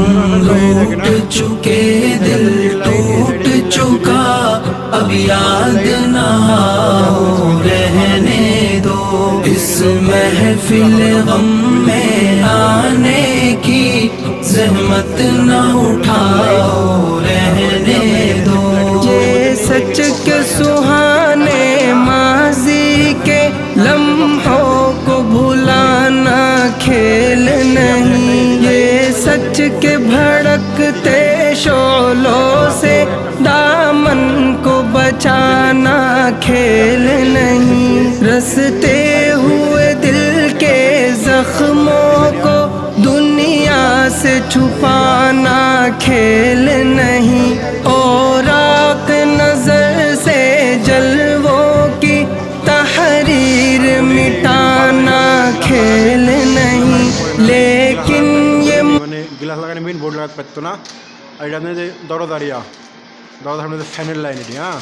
रूठ चुके दिल टूट चुका, अब याद ना आओ रहने दो, इस महफिल गम में आने की ज़हमत ना उठाओ रहने दो। ये सच के सुहाने माजी के लम्हों को भुलाना खेल नहीं, ये सच के भड़कते शोलों से दामन को बचाना खेल नहीं, रसते हुए दिल के जख्मों को दुनिया से छुपाना खेल नहीं, और आँख नजर से जलवों की तहरीर मिटाना खेल नहीं, लेकिन ये মানে গ্লাস লাগানো মেইন বোর্ড লাগাতে পারতো না, আর এটা আপনাদের দরদারিয়া দরদার সামনে ফ্যানের লাইন এটি। হ্যাঁ